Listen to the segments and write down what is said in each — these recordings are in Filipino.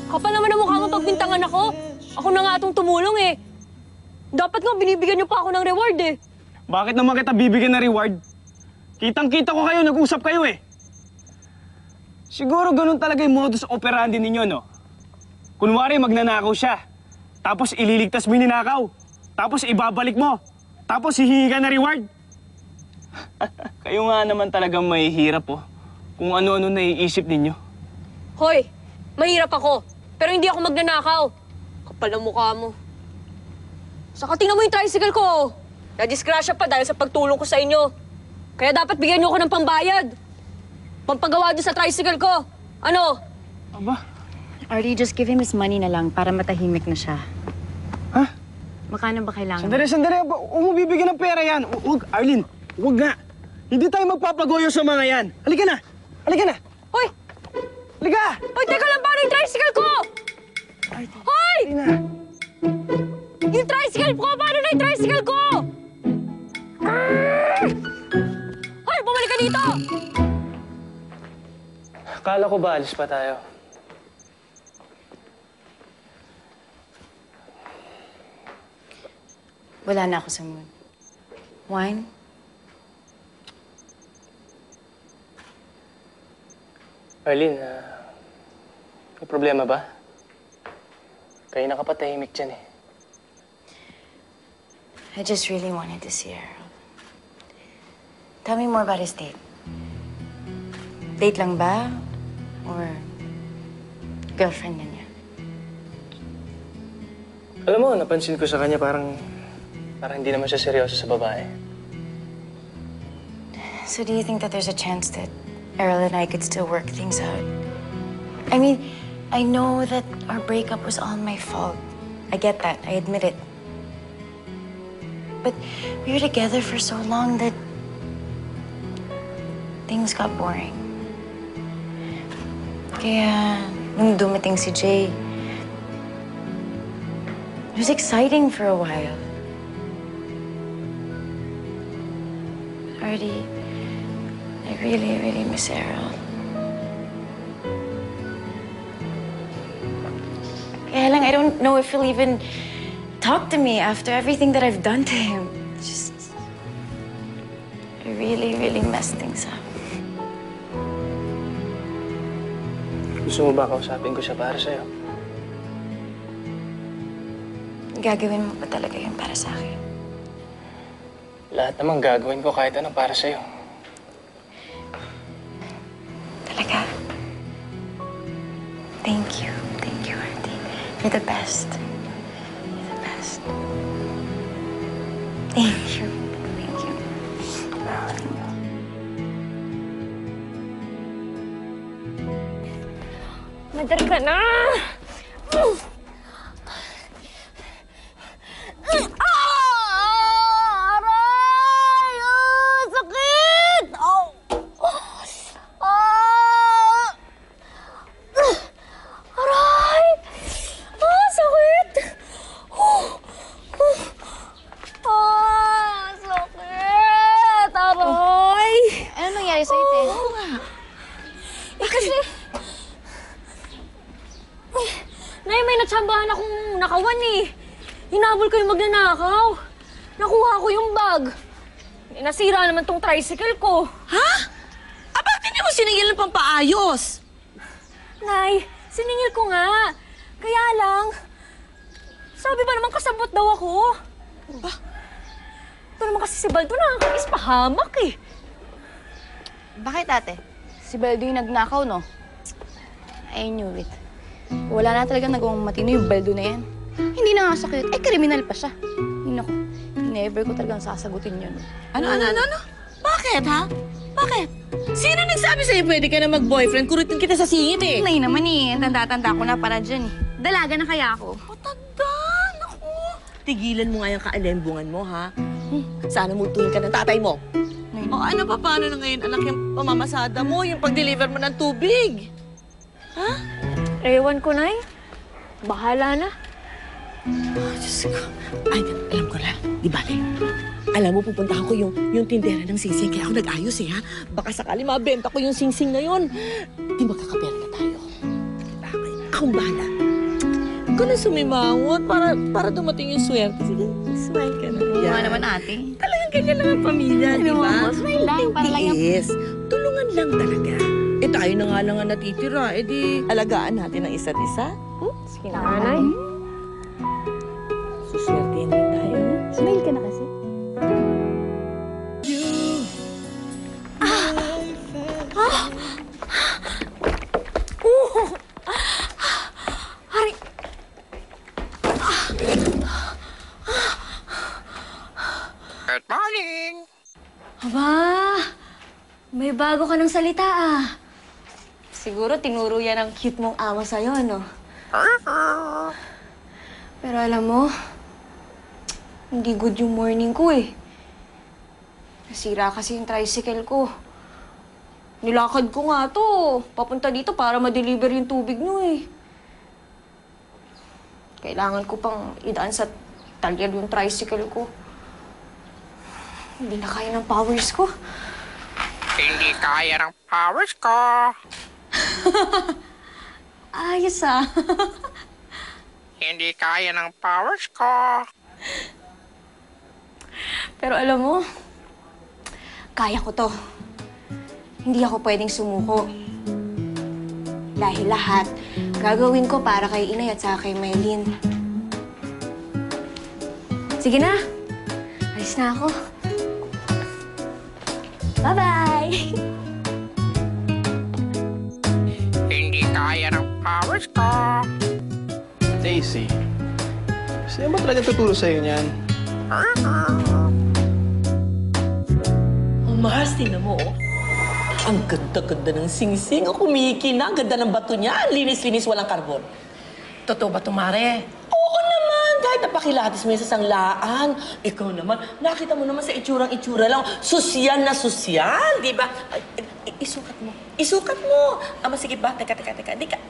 Kapal naman ang mukha mo pagbintangan ako. Ako na nga itong tumulong eh. Dapat nga binibigyan niyo pa ako ng reward eh. Bakit naman kita bibigyan ng reward? Kitang-kita ko kayo, nag-usap kayo eh. Siguro ganun talaga yung modus operandi ninyo, no? Kunwari magnanakaw siya, tapos ililigtas mo yung ninakaw, tapos ibabalik mo, tapos hihingi ka na reward. Kayo nga naman talagang mahihirap, oh, kung ano-ano naiisip ninyo. Hoy, mahirap ako, pero hindi ako magnanakaw. Kapal ng mukha mo. Saka tingnan mo yung tricycle ko, oh. Nadisgrasya pa dahil sa pagtulong ko sa inyo. Kaya dapat bigyan niyo ako ng pambayad. Pampagawa doon sa tricycle ko. Ano? Aba? Artie, just give him his money na lang para matahimik na siya. Ha? Magkano ba kailangan? Sandali. Huwag mo bibigyan ng pera yan. Huwag, Arlene. Huwag nga. Hindi tayo magpapagoyo sa mga yan. Halika na. Hoy! Halika! Hoy, teka lang, paano yung tricycle ko? Hoy! Halika na. Yung tricycle ko! Paano na yung tricycle ko? Hoy, bumalik ka dito! Akala ko ba alis pa tayo? Wala na ako sa mood. Wine? Arlene, may problema ba? Kayo nakapatahimik dyan eh. I just really wanted to see her. Tell me more about his date. Date lang ba? Or girlfriend na niya? Alam mo, napansin ko sa kanya parang hindi naman siya seryoso sa babae. So do you think that there's a chance that Errol and I could still work things out? I mean, I know that our breakup was all my fault. I get that. I admit it. But we were together for so long that things got boring. Kaya, nung dumating si Jay, it was exciting for a while. Artie, I really, really miss Errol. Kaya lang, I don't know if he'll even talk to me after everything that I've done to him. Just, I really, really messed things up. Gusto mo ba kausapin ko siya para sa'yo? Gagawin mo ba talaga yun para sa akin? Lahat naman gagawin ko kahit ano para sa'yo. Talaga? Thank you. Thank you, Artie. You're the best. You're the best. Thank you. Thank you. Madali ka na! Aray! Sakit! Aray! Sakit! Sakit! Aray! Ano nangyari sa'yo, Te? Kasi... Nay, may natsambahan akong nakawan eh. Hinabol ko yung magnanakaw. Nakuha ko yung bag. Nasira naman tong tricycle ko. Ha? Bakit hindi mo siningil ng pampaayos? Nay, siningil ko nga. Kaya lang, sabi ba naman kasabot daw ako? Ba? Ito naman kasi si Baldo nakakakispahamak eh. Bakit, ate? Si Baldo yung nagnakaw, no? I knew it. Wala na talaga nagawang matino yung Baldo na yan. Hindi na nga sakit. Eh, kriminal pa siya. Naku, never ko talagang sasagutin yun. Ano? Bakit, ha? Bakit? Sino nagsabi sa'yo pwede ka na mag-boyfriend? Kurutin kita sa singit eh. Nay naman eh. Tanda-tanda ko na para dyan eh. Dalaga na kaya ako. Matanda, naku. Tigilan mo nga yung kaalembungan mo, ha? Sana mutuin ka ng tatay mo. Nay, O ano pa, paano na ngayon, anak, yung pamamasada mo, yung pag-deliver mo ng tubig? Ha? Ewan ko, Nay. Bahala na. Oh, Diyos ko. Ay, alam ko na. Di bale. Alam mo, pupuntahan ko yung tindera ng singsing, kaya ako nag-ayos eh, ha? Baka sakali mabenta ko yung singsing na yun. Di magkakapera na tayo. Diba? Akong bahala. Ikaw na sumimangot para dumating yung swerte. Sige, smile ka na. Oo nga naman, ate. Talagang ganyan lang ang pamilya, di ba? Smile lang, para lang yung... Yes. Tulungan lang talaga. Eh, tayo na nga lang ang natitira. Eh, di alagaan natin ang isa't isa. Sige na, nanay. Suswertein din tayo. Smile ka na kasi. Good morning! Aba, may bago ka ng salita ah. Siguro tinuro yan ang cute mong ama sa'yo, no? Pero alam mo, hindi good yung morning ko eh. Nasira kasi yung tricycle ko. Nilakad ko nga to, papunta dito para ma-deliver yung tubig nyo eh. Kailangan ko pang idaan sa talyer yung tricycle ko. Hindi na kaya ng powers ko. Hindi kaya ng powers ko. Ayos ah. Hindi kaya ng powers ko. Pero alam mo, kaya ko to. Hindi ako pwedeng sumuko. Dahil lahat, gagawin ko para kay Inay at saka kay Maylin. Sige na. Alis na ako. Bye-bye! Hindi kaya ng powers ko. Daisy, sino ba talaga tuturo sa'yo niyan? Oh, Mars, tingnan mo, oh. Ang ganda-ganda ng sing-sing. Oh, kumikina. Ang ganda ng bato niya. Ang linis-linis, walang karbon. Totoo ba, Tumare? Oo naman. Kahit napakilatis mo yan sa sanglaan. Ikaw naman, nakita mo naman sa itsurang-itsura lang. Sosyal na sosyal, di ba? Ay, isukat mo. Isukat mo. Sige ba? Teka. Di ka,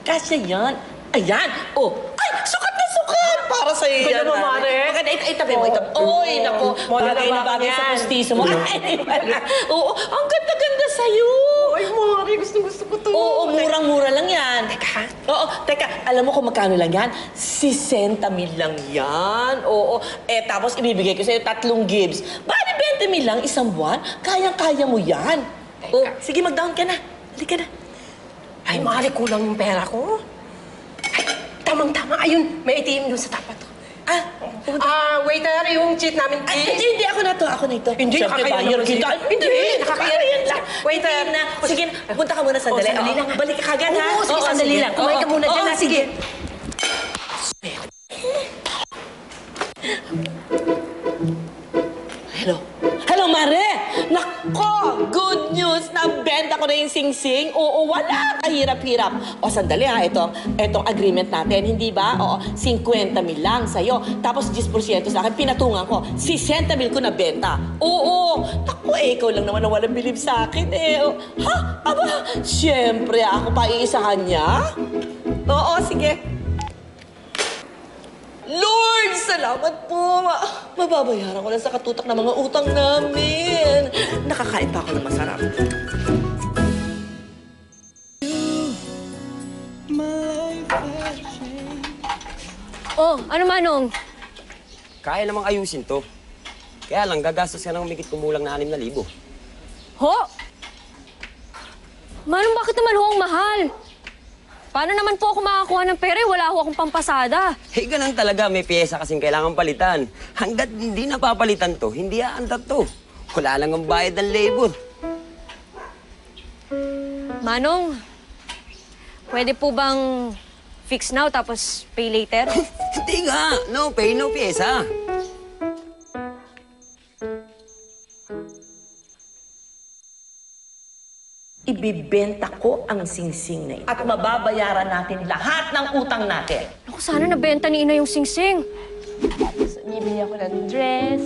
kasya yan. Ayan. Oh. Ay, sukat na sukat. Para sa'yo yan. Ganda mo, Mare. Maganda. Itabi mo. Oy, naku. Model Bagay na ba bagay sa yan? pustiso mo. Ay, oo. Ang ganda-ganda sa'yo. Ay, Mare, gusto ko to. Oo, murang-mura lang yan. Oo, teka, alam mo kung magkano lang yan? 60,000 lang yan. Oo, tapos ibibigay ko sa'yo 3 gibs. Bali, 20,000 lang isang buwan. Kayang-kaya mo yan. Oh, sige, mag-down ka na. Halika na. Ay, Mare, kulang yung pera ko. Ay, tamang-tama. Ayun, may ATM doon sa tapat. Waiter, yung cheat namin, Ay, please. hindi, ako na to. Hindi, Siyempre, nakakaya buyer naman kita. sila. Hindi, nakakaya. Waiter. Hindi na. Sige, punta ka muna sandali. sandali lang, ha? Balik ka kagad, ha? Oo, sige, sandali lang. Kumain ka muna dyan, ha? Sige. Hello, Mare! Nako! Good news! Nabenta ko na yung sing-sing. Oo, wala kahirap-hirap. O, sandali ha. Itong agreement natin, hindi ba? Oo, 50,000 lang sa'yo. Tapos 10% sa akin, pinatungan ko. 60,000 ko na benta. Oo! Naku, ikaw lang naman na walang bilib sa akin eh. Ha? Aba, siyempre, ako pa iisahan niya. Oo, sige. Lord, salamat po! Mababayaran ko lang sa katutak ng mga utang namin. Nakakain pa ako ng masarap. Oh, ano Manong? Kaya namang ayusin to. Kaya lang, gagastos ka ng umigit kumulang na 6,000. Ho? Manong, bakit naman ho ang mahal? Paano naman po ako makakuha ng pera? Wala ho akong pampasada. Eh, ganun talaga. May pyesa kasing kailangan palitan. Hanggat hindi napapalitan to, hindi aantat to. Wala lang ang bayad ng labor. Manong, pwede po bang fix now tapos pay later? Hindi nga. No pay, no pyesa. Ibibenta ko ang sing-sing na ito. At mababayaran natin lahat ng utang natin. Naku, sana nabenta ni Ina yung sing-sing. Bibili ako ng dress,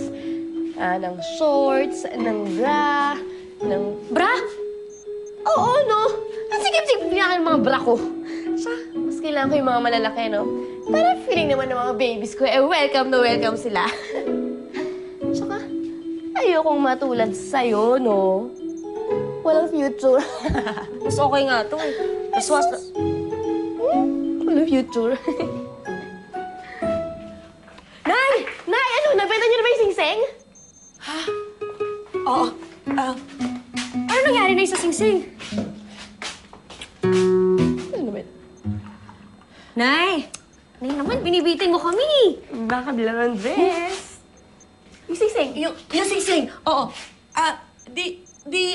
ng shorts, ng bra, ng... Bra? Oo, no? Ang sikip-sikip niya ng mga bra ko. Siya, mas kailangan ko yung mga malalaki, no? Para feeling naman ng mga babies ko, welcome na welcome sila. Tsaka, ayokong matulad sa'yo, no? Walang future. Mas okay nga to eh. Mas future. Nay! Nay, ano? Nabenta niyo na ba yung singsing? Oo. Ano nangyari na sa singsing? Ano ba? Nay! Nay naman, binibitin mo kami. Baka bilang ng dress. Yung singsing. Yung singsing, oo.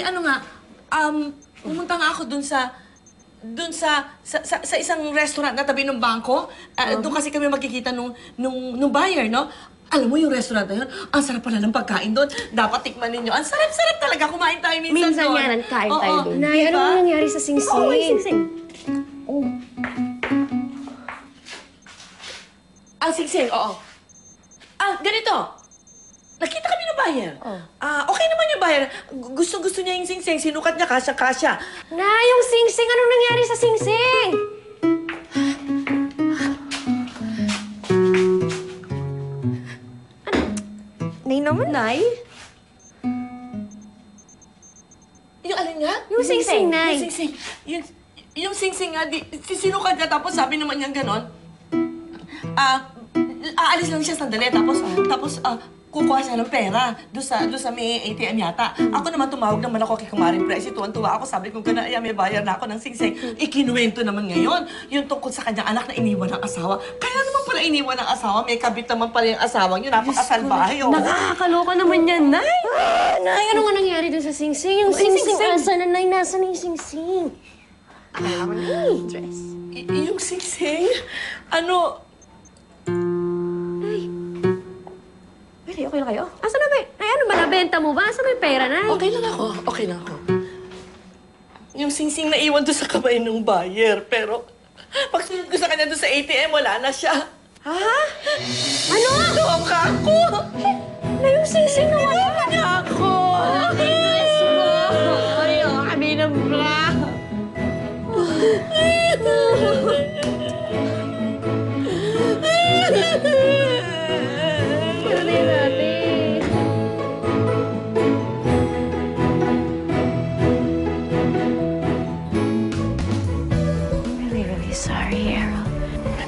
Ano nga, pumunta nga ako dun sa isang restaurant na tabi ng bangko. Doon kasi kami magkikita nung buyer, no? Alam mo yung restaurant na yun, ang sarap pala ng pagkain doon. Dapat tikman ninyo. Ang sarap-sarap talaga. Kumain tayo minsan Minsan doon. nga, nagkain tayo Oo, doon. Nay, ano diba? nga nangyari sa singsing? Oo, yung singsing. Ang singsing, oo. Ganito. Nakita kami ng buyer. Okay naman yung buyer. Gusto niya yung singsing. Sinukat niya, kasya-kasya. Nay, yung singsing! Anong nangyari sa singsing? Nay naman? Nay? Yung alin nga? Yung singsing, Nay. Yung singsing. Yung singsing nga, sinukat niya, tapos sabi naman niya ganon. Aalis lang siya sandali, tapos kukuha siya ng pera doon sa may ATM yata. Ako naman tumawag naman ako kay Kumaring Presi. Tuwan-tuwa ako. Sabi ko, ay, may bayar na ako ng singsing. Ikinuwento naman ngayon yung tungkol sa kanyang anak na iniwan ng asawa. Kaya naman pala iniwan ng asawa. May kabit naman pala yung asawang yun. Napakasalbahe. Oh. Nakakaloka naman yan, Nay! Nay, ano nga nangyari dun sa singsing? Yung singsing, asa na, Nay? Nasa na yung singsing? Dress. Yung singsing? Ano? Nay, okay na kayo? Asa na ba? Nay, ano ba? Nabenta mo ba? Asa ba yung pera, Nay? Okay lang ako. Okay lang ako. Yung singsing na iwan doon sa kamay ng buyer. Pero pagsunod ko sa kanya doon sa ATM, wala na siya. Ha? Ano? Loka ako! Na yung singsing na wala? Loka niya ako! Dress mo! Ayaw kami ng bra! Pwede natin. Really sorry, Errol.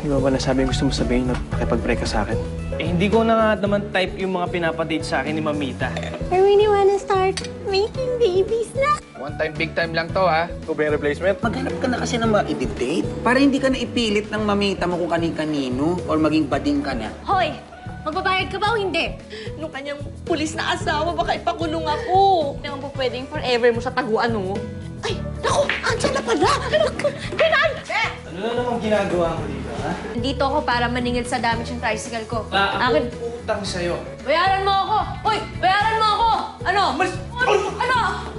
Di ba nasabi gusto mo sabihin na pakipag-break ka sa akin? Eh, hindi ko na nga naman type yung mga pinapadate sa akin ni Mamita. I really wanna start making babies na. One time, big time lang to, ha? Ito ba yung replacement? Maghanap ka na kasi ng ma-date para hindi ka na ipilit ng mamita mo kung kani-kanino or maging bading ka na. Hoy! Magbabayad ka ba o hindi? Nung kanyang pulis na asawa, baka ipakulong ako. Hindi naman po pwedeng forever mo sa taguan mo. Ay, naku! Andiyan na pala! Kailan? Ano na namang ginagawa mo dito, ha? Dito ako para maningil sa damage ng tricycle ko. Ako utang sa'yo. Bayaran mo ako! Hoy! Bayaran mo ako! Ano? Ano?